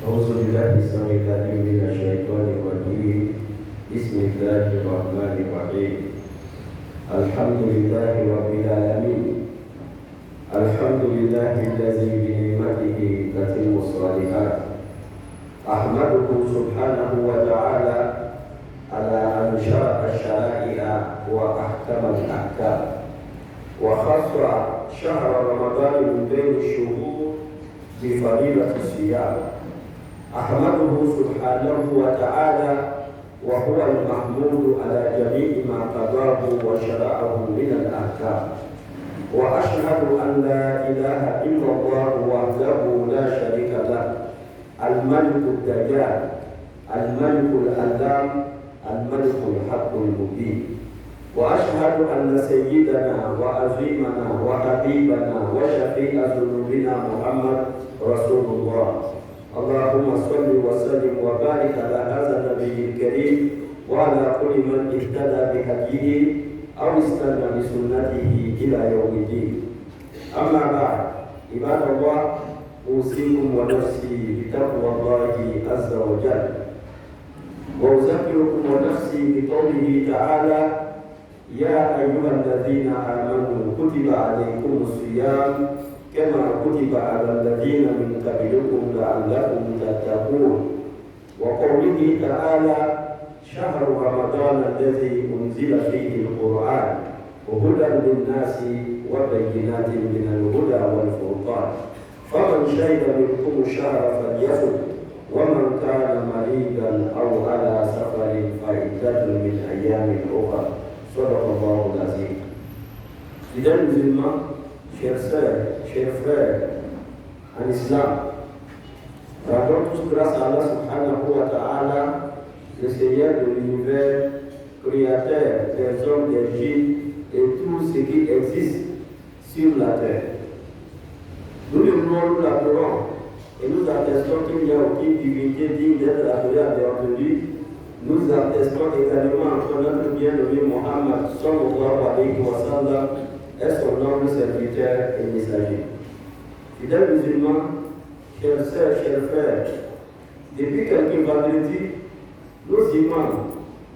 أعوذ بالله السميع العليم من الشيطان الرجيم بسم الله الرحمن الرحيم الحمد لله رب العالمين الحمد لله الذي بنعمته تتم الصالحات أحمده سبحانه وتعالى على أن شرع الشرائع وأحكم الأحكام وخص شهر رمضان من بين الشهور بفضيلة الصيام أحمده سبحانه وتعالى وهو المحمود على جميع ما قضاه وشرعه من الأحكام وأشهد أن لا إله إلا الله وحده لا شريك له الملك الدجال الملك الألام الملك الحق المبين وأشهد أن سيدنا وعظيمنا وحبيبنا وشفيع ذنوبنا محمد رسول الله اللهم صل وسلم وبارك على هذا النبي الكريم وعلى كل من اهتدى بهديه أو استنى بسنته إلى يوم الدين أما بعد عباد الله أوصيكم ونفسي بتقوى الله عز وجل وأذكركم ونفسي بقوله تعالى يا أيها الذين آمنوا كتب عليكم الصيام كما كتب على الذين من قبلكم لعلكم تتقون وقوله تعالى شهر رمضان الذي أنزل فيه القرآن وهدى للناس وبينات من الهدى والفرقان فمن شهد منكم الشهر فليصم ومن كان مريضا أو على سفر فعدة من أيام أخرى صدق الله العظيم. Fidèles musulmans, chers sœurs, chers frères en islam, rendons tous grâce à Allah subhanahu wa ta'ala, le Seigneur de l'univers, créateur des hommes, des djinns et tout ce qui existe sur la terre. Nous le louons, nous l'adorons et nous attestons qu'il n'y a aucune divinité digne d'être adorée à lui. Nous attestons également entre notre bien-aimé Mohammed sallallahu alayhi wa sallam et son noble serviteur et messager. Fidèles musulmans, chers sœurs, chers frères, depuis quelques vendredis, nos imams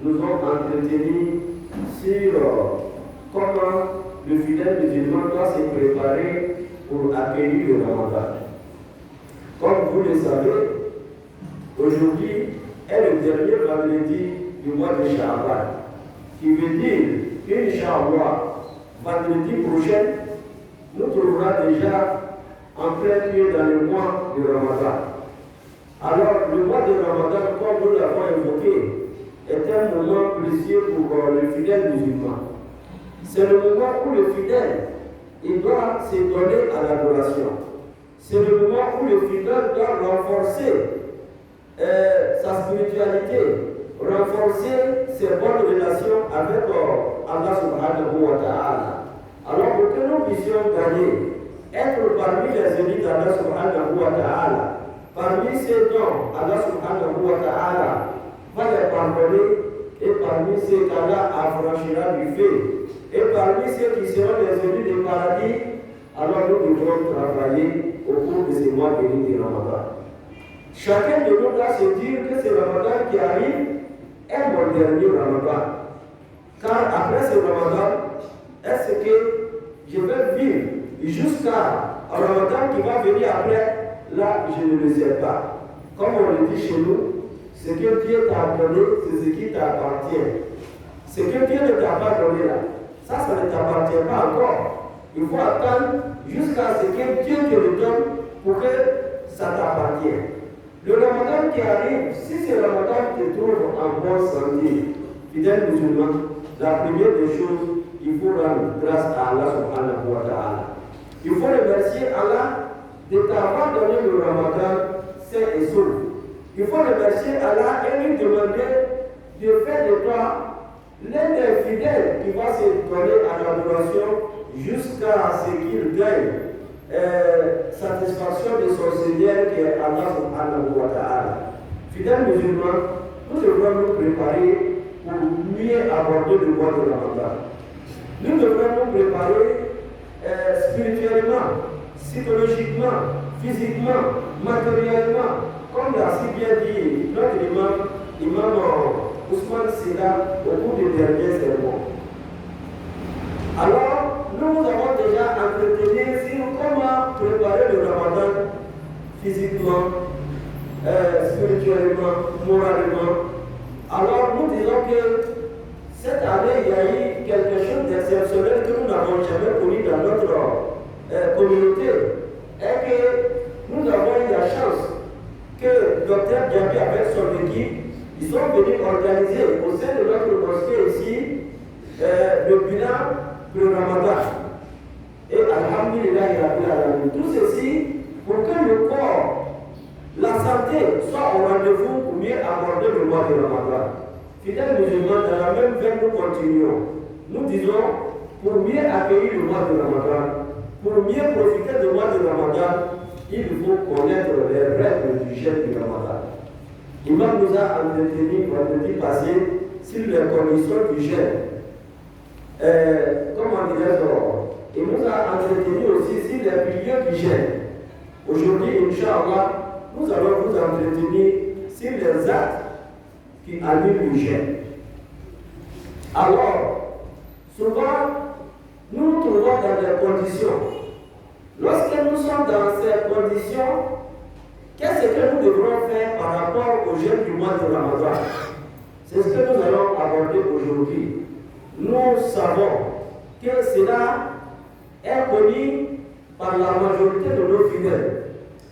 nous ont entretenus sur comment le fidèle musulman doit se préparer pour accueillir le Ramadan. Comme vous le savez, aujourd'hui est le dernier vendredi du mois de Sha'ban, qui veut dire qu'Inch'Allah, vendredi prochain, nous trouverons déjà en plein milieu dans le mois de Ramadan. Alors, le mois de Ramadan, comme nous l'avons évoqué, est un moment précieux pour le fidèle musulman. C'est le moment où le fidèle il doit se donner à l'adoration. C'est le moment où le fidèle doit renforcer sa spiritualité, renforcer ses bonnes relations avec Allah subhanahu wa ta'ala. Alors pour que nous puissions gagner, être parmi les élus d'Allah subhanahu wa ta'ala, parmi ceux dont Allah subhanahu wa ta'ala va les pardonner, et parmi ceux qu'Allah affranchira du feu, et parmi ceux qui seront les élus du paradis, alors nous devrons travailler au cours de ces mois bénis du Ramadan. Chacun de nous doit se dire que ce Ramadan qui arrive est mon dernier Ramadan. Car après ce Ramadan, est-ce que je vais vivre jusqu'à un Ramadan qui va venir après? Là, je ne le sais pas. Comme on le dit chez nous, ce que Dieu t'a donné, c'est ce qui t'appartient. Ce que Dieu ne t'a pas donné là, ça ne t'appartient pas encore. Il faut attendre jusqu'à ce que Dieu te le donne pour que ça t'appartienne. Le Ramadan qui arrive, si ce Ramadan te trouve en bonne santé, fidèle musulman, la première des choses, il faut rendre grâce à Allah subhanahu wa ta'ala. Il faut remercier Allah de t'avoir donné le Ramadan sain et sauf. Il faut remercier Allah et lui demander de faire de toi l'un des fidèles qui va se donner à l'adoration jusqu'à ce qu'il gagne satisfaction de son Seigneur qui est Allah subhanahu wa ta'ala. Fidèles musulmans, nous devons nous préparer pour mieux aborder le mois de Ramadan. Nous devons nous préparer spirituellement, psychologiquement, physiquement, matériellement, comme l'a si bien dit notre imam Ousmane Silla au cours du dernier sermon. Alors, nous avons déjà entretenu sur comment préparer le Ramadan physiquement, spirituellement, moralement. Alors, nous disons que cette année, il y a eu quelque chose d'exceptionnel que nous n'avons jamais connu dans notre communauté. Et que nous avons eu la chance que Dr Diaby avec son équipe, ils sont venus organiser au sein de notre mosquée ici le bilan le Ramadan. Et Alhamdulillah, tout ceci pour que le corps, la santé soit au rendez-vous pour mieux aborder le mois de Ramadan. Fidèles musulmans, dans la même veine, nous continuons. Nous disons, pour mieux accueillir le mois de Ramadan, pour mieux profiter du mois de Ramadan, il faut connaître les règles du jeûne du Ramadan. L'imam nous a entretenu vendredi passé sur les conditions du jeûne. Comment dirais-je, il nous a entretenu aussi sur les piliers du jeûne. Aujourd'hui, Inch'Allah, nous allons vous entretenir sur les actes qui annulent le jeûne. Alors, souvent, nous nous trouvons dans des conditions. Lorsque nous sommes dans ces conditions, qu'est-ce que nous devrons faire par rapport au jeûne du mois de Ramadan? C'est ce que nous allons aborder aujourd'hui. Nous savons que cela est connu par la majorité de nos fidèles.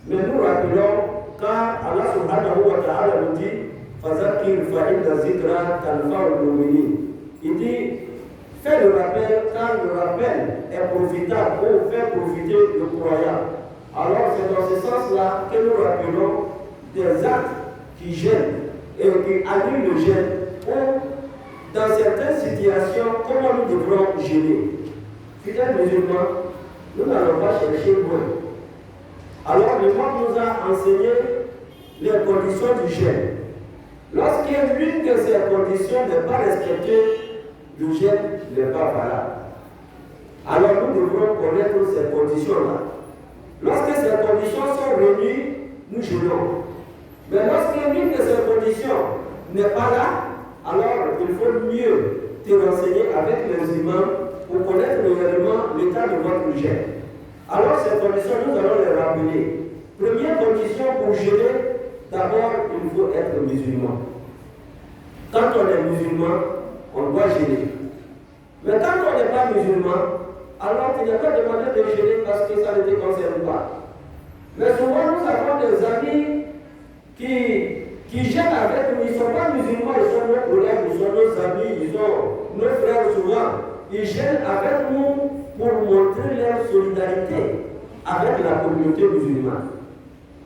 Mais nous rappelons quand Allah subhanahu wa ta'ala nous dit Fazakir fa'inda zikra tanfa'ul mu'minin. Il dit fais le rappel car le rappel est profitable pour faire profiter le croyant. Alors c'est dans ce sens-là que nous rappelons des actes qui gênent et qui annulent le jeûne ou dans certaines situations, comment nous devrons gêner. Fidèles musulmans, nous n'allons pas chercher loin. Alors l'imam nous a enseigné les conditions du jeûne. Lorsqu'une de ces conditions n'est pas respectée, le jeûne n'est pas valable. Alors nous devrons connaître ces conditions-là. Lorsque ces conditions sont réunies, nous jeûnons. Mais lorsqu'une de ces conditions n'est pas là, alors il faut mieux te renseigner avec les imams pour connaître réellement l'état de votre jeûne. Alors ces conditions, nous allons les rappeler. Première condition pour jeûner, d'abord il faut être musulman. Quand on est musulman, on doit jeûner. Mais quand on n'est pas musulman, alors il n'est pas demandé de jeûner parce que ça ne te concerne pas. Mais souvent nous avons des amis qui jeûnent avec nous, ils ne sont pas musulmans, ils sont nos collègues, ils sont nos amis, ils sont nos frères souvent. Ils jeûnent avec nous pour montrer leur solidarité avec la communauté musulmane.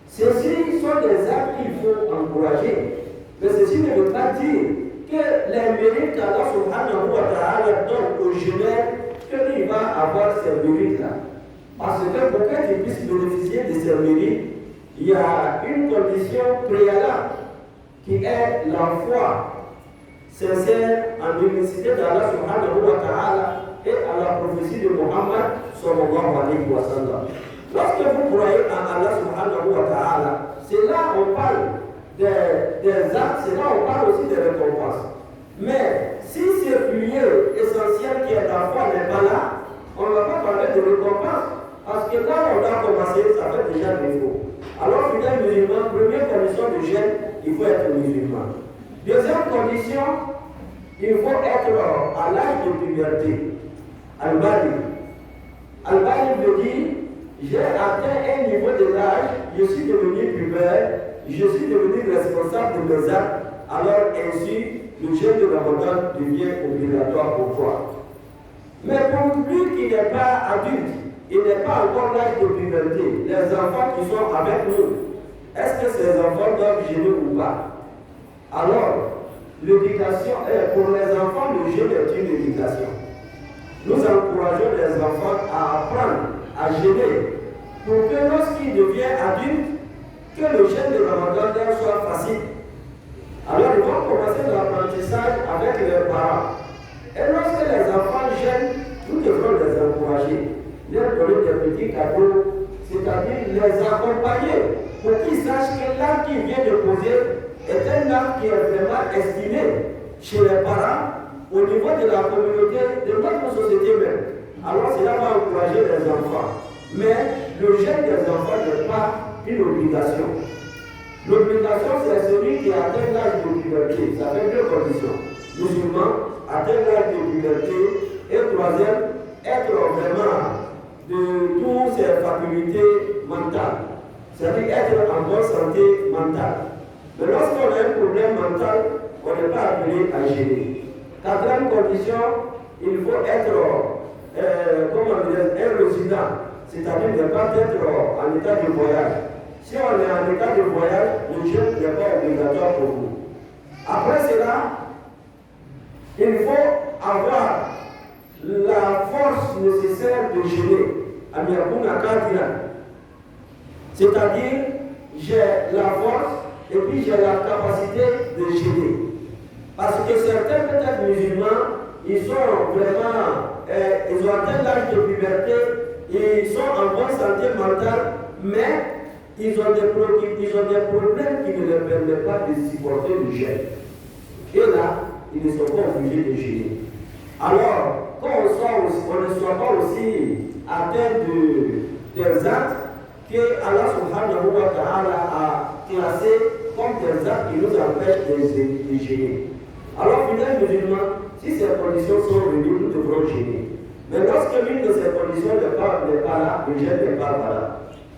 Ceci sont des actes qu'il faut encourager. Mais ceci ne veut pas dire que les mérites qu'Allah subhanahu wa ta'ala donne aux jeûneurs, qu'il va avoir ces mérites-là. Parce que pour qu'ils puissent bénéficier de ces mérites, il y a une condition préalable qui est la foi sincère en l'unicité d'Allah subhanahu wa ta'ala et à la prophétie de Muhammad sallallahu alayhi wa sallam. Lorsque vous croyez en Allah subhanahu wa ta'ala, c'est là on parle des actes, c'est là on parle aussi des récompenses. Mais si ce pilier essentiel qui est la foi n'est pas là, on ne va pas parler de récompense. Parce que quand on a commencé, ça fait déjà défaut. Alors, fidèle musulman, première condition de jeûne, il faut être musulman. Deuxième condition, il faut être à l'âge de puberté. Al-Bali. Al-Bali veut dire, j'ai atteint un niveau de l'âge, je suis devenu pubère, je suis devenu responsable de mes actes, alors ainsi, le jeûne de Ramadan devient obligatoire pour toi. Mais pour lui qui n'est pas adulte, il n'est pas encore l'âge de puberté, les enfants qui sont avec nous, est-ce que ces enfants doivent jeûner ou pas? Alors, l'éducation, pour les enfants, le jeûne est une éducation. Nous encourageons les enfants à apprendre à jeûner pour que lorsqu'ils deviennent adultes, que le jeûne de Ramadan soit facile. Alors, ils vont commencer l'apprentissage avec leurs parents. Et lorsque les enfants jeûnent, nous devrons les encourager, leur donner des petits cadeaux, c'est-à-dire les accompagner pour qu'ils sachent que l'acte qu'il vient de poser est un acte qui est vraiment estimé chez les parents, au niveau de la communauté, de notre société même. Alors cela va encourager les enfants. Mais le gène des enfants n'est pas une obligation. L'obligation, c'est celui qui atteint l'âge de puberté. Ça fait deux conditions. Musulman, atteindre l'âge de puberté. Et troisième, être vraiment de toutes ses facultés mentales. C'est-à-dire être en bonne santé mentale. Mais lorsqu'on a un problème mental, on n'est pas appelé à gérer. Quatrième condition, il faut être un résident, c'est-à-dire ne pas être en état de voyage. Si on est en état de voyage, le jeûne n'est pas obligatoire pour nous. Après cela, il faut avoir la force nécessaire de jeûner. C'est-à-dire, j'ai la force et puis j'ai la capacité de jeûner. Parce que certains peut-être musulmans, ils sont vraiment, ils ont atteint l'âge de puberté, ils sont en bonne santé mentale, mais ils ont des problèmes qui ne leur permettent pas de supporter le jeûne. Et là, ils ne sont pas obligés de jeûner. Alors, quand on ne soit pas aussi atteint des actes que Allah subhanahu wa ta'ala a classés comme des actes qui nous empêchent de jeûner. Alors, finalement, musulman, si ces conditions sont réunies, nous devrons jeûner. Mais lorsque l'une de ces conditions n'est pas là, le jeûne n'est pas là.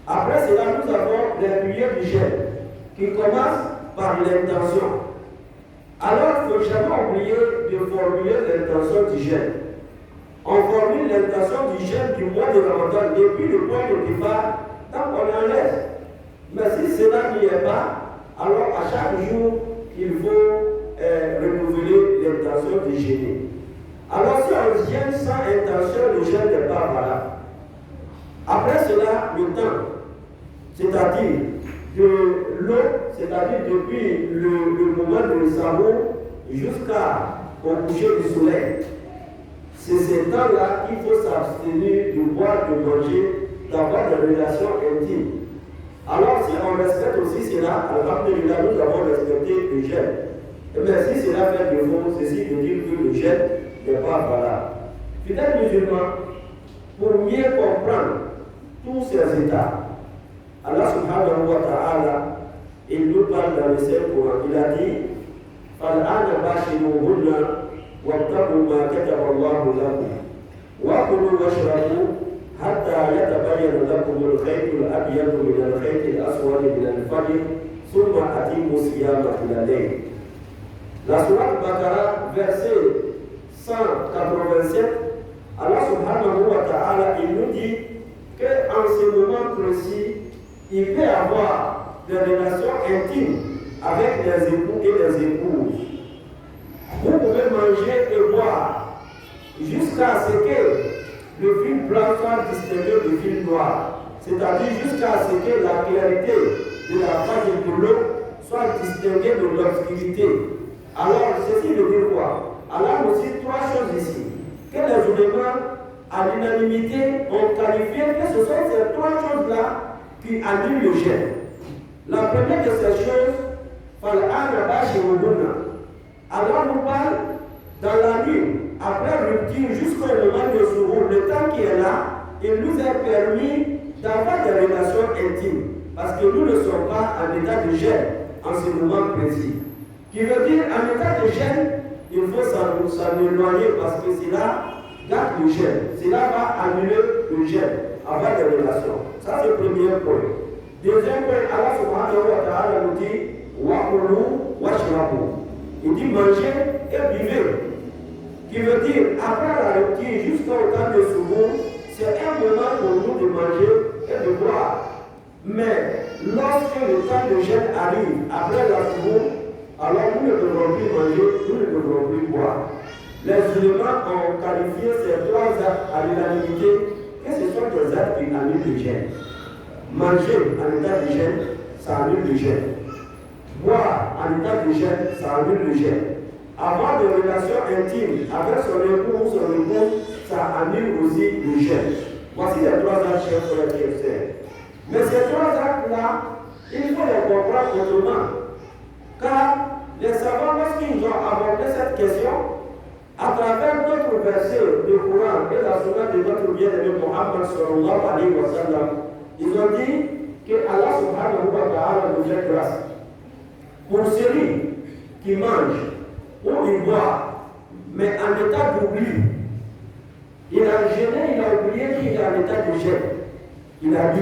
Après cela, nous avons les piliers du jeûne qui commencent par l'intention. Alors, il ne faut jamais oublier de formuler l'intention du jeûne. On formule l'intention du jeûne du mois de Ramadan depuis le point de départ, tant qu'on est en l'aise. Mais si cela n'y est pas, alors à chaque jour, il faut renouveler l'intention de jeûner. Alors si on jeûne sans intention, le jeûne n'est pas valable. Après cela, le temps, c'est-à-dire de l'eau, c'est-à-dire depuis le moment de sahur jusqu'au coucher du soleil, c'est ce temps-là qu'il faut s'abstenir de boire, de manger, d'avoir des relations intimes. Alors si on respecte aussi cela, alhamdulillah, nous avons respecté le jeûne. Mais si cela fait défaut, ceci veut dire que le jeûne n'est pas valable. Fidèles musulmans, pour mieux comprendre tous ces états, Allah subhanahu wa ta'ala, il nous parle dans le Saint-Coran. Il a dit فَالْآنَ بَاشِرُوهُنَّ وَابْتَغُوا مَا كَتَبَ اللَّهُ لَكُمْ وَكُلُوا وَاشْرَبُوا حَتَّى يَتَبَيَّنَ لَكُمُ الْخَيْطُ الْأَبْيَضُ مِنَ الْخَيْطِ الْأَسْوَدِ مِنَ الْفَجْرِ ثُمَّ أَتِمُّوا الصِّيَامَ إِلَى اللَّيْلِ. La sourate Baqara, verset 187, Allah subhanahu wa ta'ala, il nous dit qu'en ce moment précis, il peut avoir des relations intimes avec les époux et les épouses. Vous pouvez manger et boire jusqu'à ce que le fil blanc soit distingué du fil noir. C'est-à-dire jusqu'à ce que la clairité de la page de l'eau soit distinguée de l'obscurité. Alors, ceci veut dire quoi? Allah nous cite trois choses ici. Que les ulémas, à l'unanimité, ont qualifié que ce sont ces trois choses-là qui annulent le jeûne. La première de ces choses, Allah nous parle dans la nuit, après rupture jusqu'au moment de Souhour, le temps qui est là, il nous a permis d'avoir des relations intimes. Parce que nous ne sommes pas en état de jeûne en ce moment précis. Qui veut dire, en état de jeûne, il faut s'en éloigner parce que cela gâte le jeûne. Cela va annuler le jeûne, avoir des relations. Ça, c'est le premier point. Deuxième point, Allah subhanahu wa ta'ala nous dit Wa'kulu washrabu. Il dit manger et buvez. Qui veut dire, après la rupture jusqu'au temps de Souhour, c'est un moment pour nous de manger et de boire. Mais lorsque le temps de jeûne arrive, après la Souhour, alors nous ne devrons plus manger, nous ne devrons plus boire. Les musulmans ont qualifié ces trois actes à l'unanimité que ce sont des actes qui annulent le jeûne. Manger en état de jeûne, ça annule le jeûne. Boire en état de jeûne, ça annule le jeûne. Avoir des relations intimes avec son époux ou son épouse, ça annule aussi le jeûne. Voici les trois actes, chers frères et sœurs. Mais ces trois actes-là, Il faut les comprendre autrement. Car les savants, lorsqu'ils ont abordé cette question, à travers d'autres versets du Coran et la sunna de notre bien-aimé Mohammed sallallahu alayhi wa sallam, ils ont dit que Allah subhanahu wa ta'ala nous fait grâce. Pour celui qui mange ou il boit, mais en état d'oubli, il a jeûné, il a oublié qu'il est en état de jeûne. Il a bu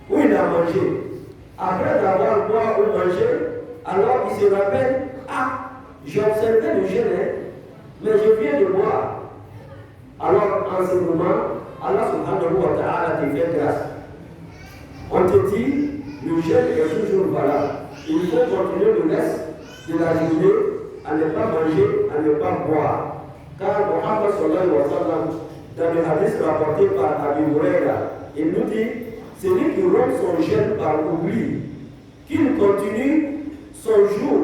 ou il a mangé. Après d'avoir boit ou mangé, alors il se rappelle, ah, j'ai observé le jeûne, mais je viens de boire. Alors en ce moment, Allah subhanahu wa ta'ala te fait grâce. On te dit, le jeûne est toujours valable. Il faut continuer le reste de la journée à ne pas manger, à ne pas boire. Car Mohammed sallallahu alayhi wa sallam, dans le hadith rapporté par Abu Huraira, il nous dit, celui qui rompt son jeûne par oubli, qu'il continue son jour,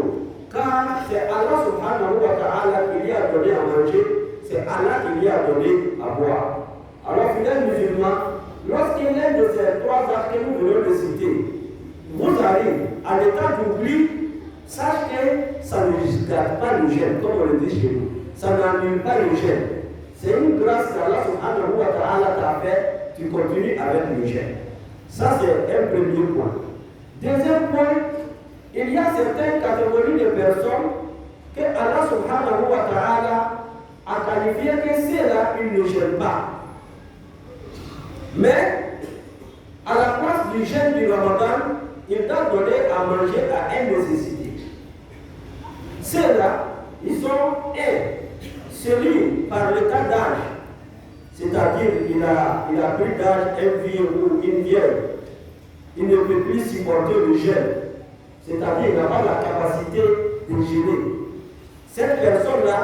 car c'est Allah subhanahu wa ta'ala qui lui a donné à manger, c'est Allah qui lui a donné à boire. Alors, fidèles musulmans, lorsqu'il est de ces trois actes que nous venons de citer, vous arrivez à l'état d'oubli, sache que ça ne garde pas le jeûne, comme on le dit chez nous. Ça n'annule pas le jeûne. C'est une grâce qu'Allah subhanahu wa ta'ala t'a fait, tu continues avec le jeûne. Ça, c'est un premier point. Deuxième point, il y a certaines catégories de personnes que Allah subhanahu wa ta'ala a qualifié que ceux-là, ils ne jeûnent pas. Mais, à la place du jeûne du Ramadan, il t'a donné à manger à une nécessité. Ceux-là, ils sont celui par l'état d'âge, c'est-à-dire il a pris d'âge un vieux ou une vieille, il ne peut plus supporter le jeûne, c'est-à-dire il n'a pas la capacité de jeûner. Cette personne-là,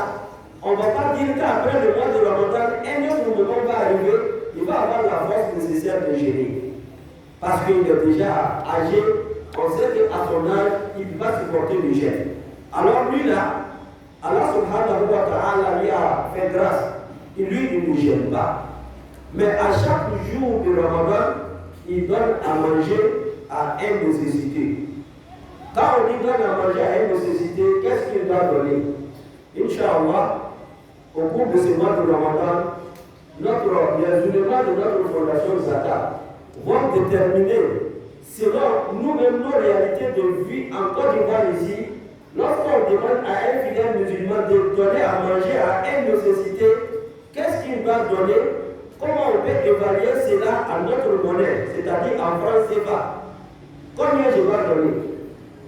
on ne va pas dire qu'après le mois de Ramadan, un autre moment va arriver, il va avoir la force nécessaire de jeûner. Parce qu'il est déjà âgé, on sait qu'à son âge, il va supporter le jeûne. Alors lui là, Allah subhanahu wa ta'ala lui a fait grâce. Il ne gêne pas. Mais à chaque jour du Ramadan, il donne à manger à une nécessité. Quand on dit donne à manger à une nécessité, qu'est-ce qu'il doit donner? Inch'Allah, au cours de ce mois de Ramadan, les éléments de notre fondation Zata vont déterminer, selon nous-mêmes nos réalités de vie en Côte d'Ivoire ici, lorsqu'on demande à un fidèle musulman de donner à manger à une nécessité, qu'est-ce qu'il va donner? Comment on peut évaluer cela à notre monnaie, c'est-à-dire en francs CFA? Combien je vais donner?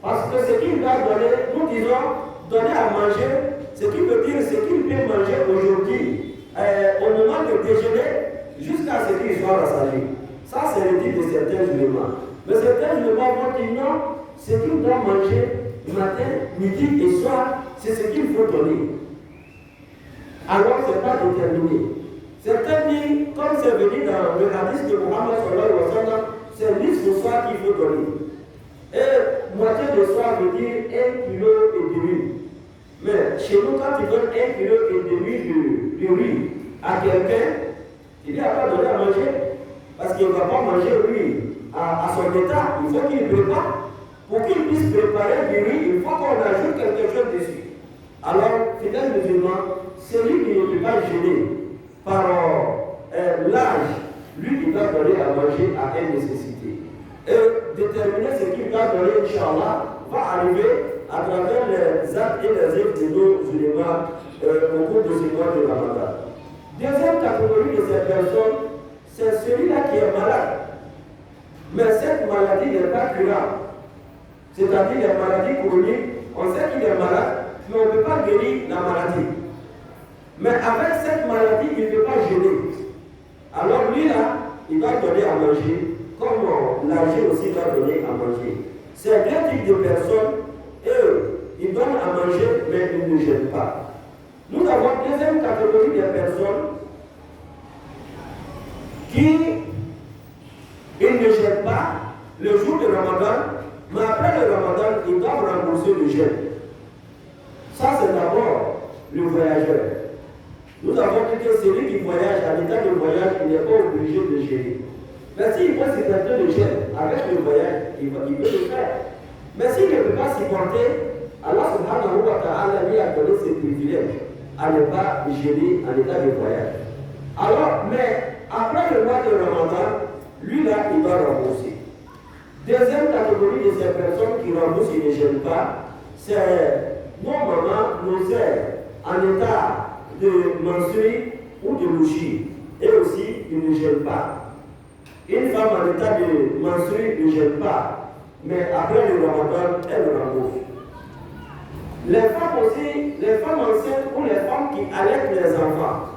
Parce que ce qu'il va donner, nous disons donner à manger, ce qui veut dire ce qu'il peut manger aujourd'hui, au moment de déjeuner, jusqu'à ce qu'il soit rassasié. Ça, c'est le dit de certains musulmans. Mais certains musulmans vont dire non, ce qu'il doit manger matin, midi et soir, c'est ce qu'il faut donner. Alors, ce n'est pas déterminé. Certains disent, comme c'est venu dans le hadith de Mohammed sallallahu alayhi wa sallam, c'est l'isme au soir qu'il faut donner. Et moitié de soir veut dire 1,5 kg. Mais chez nous, quand tu donnes 1,5 kg de riz à quelqu'un, il n'y a pas donné à manger. Parce qu'il ne va pas manger lui à son état. Il faut qu'il prépare. Pour qu'il puisse préparer du riz, il faut qu'on ajoute quelque chose dessus. Alors, fidèle musulman, celui qui ne peut pas jeûner par l'âge, lui, il va donner à manger à une nécessité. Et déterminer ce qu'il va donner, Inch'Allah, va arriver à travers les actes et les œuvres de nos musulmans au cours de ce mois de Ramadan. Deuxième catégorie de ces personnes, c'est celui-là qui est malade. Mais cette maladie n'est pas curable. C'est-à-dire les maladies chroniques, on sait qu'il est malade, mais on ne peut pas guérir la maladie. Mais avec cette maladie, il ne peut pas jeûner. Alors lui là, il va donner à manger, comme l'âgé aussi va donner à manger. C'est deux types de personnes, eux, ils donnent à manger, mais ils ne jeûnent pas. Nous avons une deuxième catégorie de personnes qui ils ne jeûnent pas le jour de Ramadan, mais après le Ramadan, ils doivent rembourser le jeûne. Ça, c'est d'abord le voyageur. Nous avons dit que celui qui voyage à l'état de voyage, il n'est pas obligé de jeûner. Mais s'il peut supporter le jeûne avec le voyage, il peut le faire. Mais s'il ne peut pas supporter, Allah subhanahu wa ta'ala lui a donné ce privilège à ne pas jeûner en état de voyage. Alors, mais après le mois de Ramadan, lui là, il va rembourser. Deuxième catégorie de ces personnes qui remboursent et ne gênent pas, c'est nos mamans, nos sœurs en état de menstruer ou de louchir. Et aussi, ils ne gênent pas. Une femme en état de menstruer ne gêne pas, mais après le Ramadan, elle rembourse. Les femmes aussi, les femmes enceintes ou les femmes qui allaitent les enfants,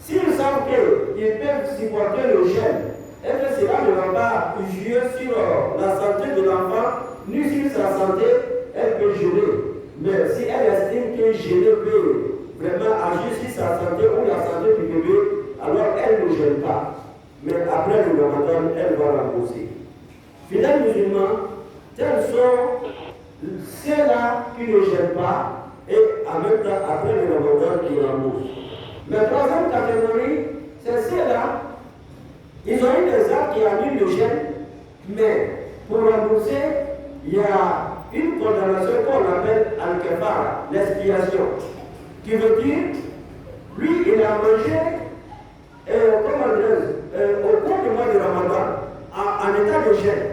s'ils savent qu'ils peuvent supporter le jeûne, et que cela ne va pas jouer sur la santé de l'enfant, ni sur sa santé, elle peut jeûner. Mais si elle estime que jeûner peut vraiment agir sur sa santé ou la santé du bébé, alors elle ne gêne pas. Mais après le Ramadan, elle va rembourser. Fidèles musulmans, tels sont ceux-là qui ne gênent pas et en même temps, après le Ramadan, ils remboursent. Mais troisième catégorie, c'est ceux-là, ils ont eu des actes qui annulent le jeûne, mais pour rembourser, il y a une condamnation qu'on appelle al-kafara, l'expiation, qui veut dire, lui, il a mangé, au cours du mois de Ramadan, en état de jeûne,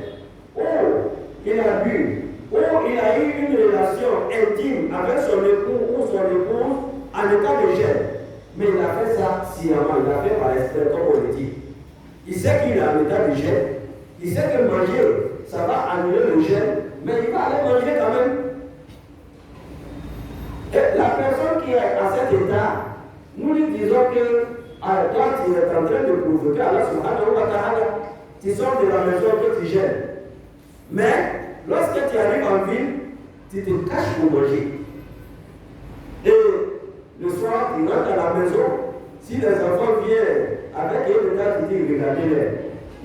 ou il a bu, ou il a eu une relation intime avec son époux ou son épouse en état de jeûne. Mais il a fait ça sciemment, il a fait par exprès, comme on le dit. Il sait qu'il est en état de jeûne, il sait que manger, ça va annuler le jeûne, mais il va aller manger quand même. Et la personne qui est à cet état, nous lui disons que toi, tu es en train de provoquer Allah subhanahu wa ta'ala, tu sors de la maison que tu gênes. Mais lorsque tu arrives en ville, tu te caches pour manger. Et le soir, tu rentres à la maison, si les enfants viennent avec un état, tu dis, regardez-les.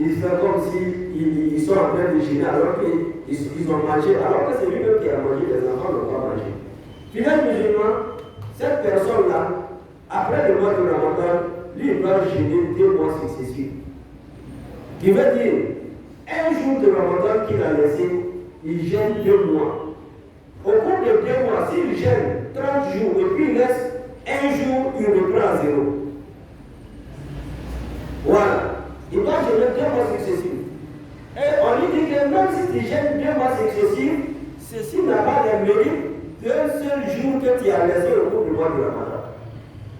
Ils font comme s'ils sont en train de gêner alors qu'ils ont mangé, alors que c'est lui-même qui a mangé, les enfants n'ont pas mangé. Finalement, musulman, cette personne-là, après le mois de Ramadan, lui, il doit gêner 2 mois successifs. Qui veut dire, un jour de Ramadan qu'il a laissé, il gêne 2 mois. Au cours de 2 mois, s'il gêne 30 jours et puis il laisse un jour, il reprend à 0. Voilà. Il doit gêner 2 mois successifs. Et on lui dit que même si tu gênes 2 mois successifs, ceci n'a pas de mérite d'un seul jour que tu as laissé au cours du mois de Ramadan.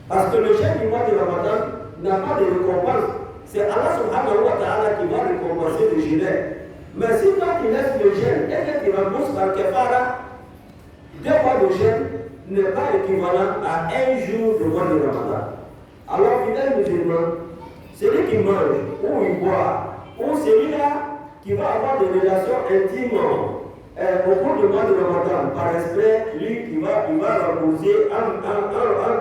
Parce que le jeûne du mois de Ramadan n'a pas de récompense. C'est Allah subhanahu wa ta'ala qui va récompenser le jeûneur. Mais si toi tu laisses le jeûne et que tu rembourses par kafara, 2 mois de jeûne n'est pas équivalent à un jour de mois de Ramadan. Alors, fidèles musulmans, celui qui mange ou il boit, ou celui-là qui va avoir des relations intimes au cours du mois de Ramadan, par esprit, lui, il va rembourser en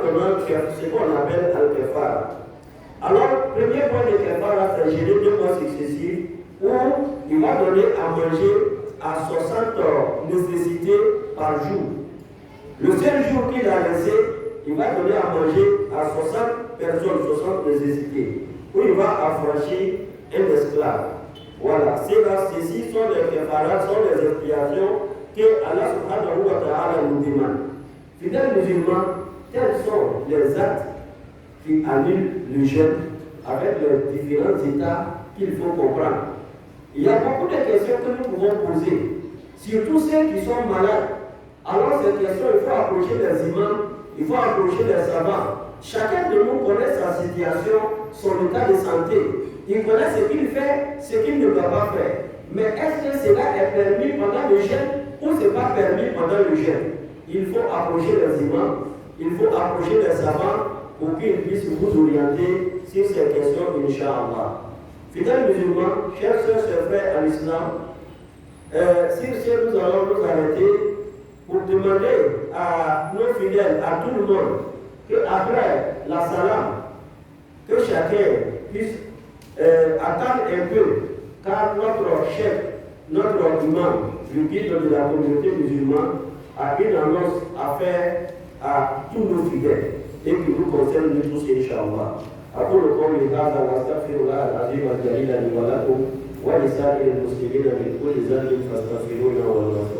donnant ce qu'on appelle al-kafara. Alors, premier point de kafara, c'est gérer 2 mois successifs où il va donner à manger à 60 nécessités par jour. Le seul jour qu'il a laissé, il va donner à manger à 60 personnes, 60 nécessités, où il va affranchir un esclave. Voilà, ceci sont les kafaras, sont les expiations que Allah subhanahu wa ta'ala nous demande. Fidèles musulmans, tels sont les actes qui annulent le jeûne avec les différents états qu'il faut comprendre. Il y a beaucoup de questions que nous pouvons poser, surtout ceux qui sont malades. Alors ces questions, il faut approcher les imams, il faut approcher les savants. Chacun de nous connaît sa situation, son état de santé. Il connaît ce qu'il fait, ce qu'il ne doit pas faire. Mais est-ce que cela est permis pendant le jeûne ou ce n'est pas permis pendant le jeûne? Il faut approcher les imams, il faut approcher les savants pour qu'ils puissent vous orienter sur ces questions, Inch'Allah. Fidèles musulmans, chers soeurs et frères à l'islam, sur ce nous allons nous arrêter pour demander à nos fidèles, à tout le monde, qu'après la salam, que chacun puisse attendre un peu, car notre chef, notre imam, le guide de la communauté musulmane, a une annonce à faire à tous nos fidèles et qui nous concerne nous tous, Inch'Allah. أقول قولي هذا وأستغفر الله العظيم الجليل لي ولكم ولسائر المسلمين من كل ذنب فاستغفروه وهو الغفور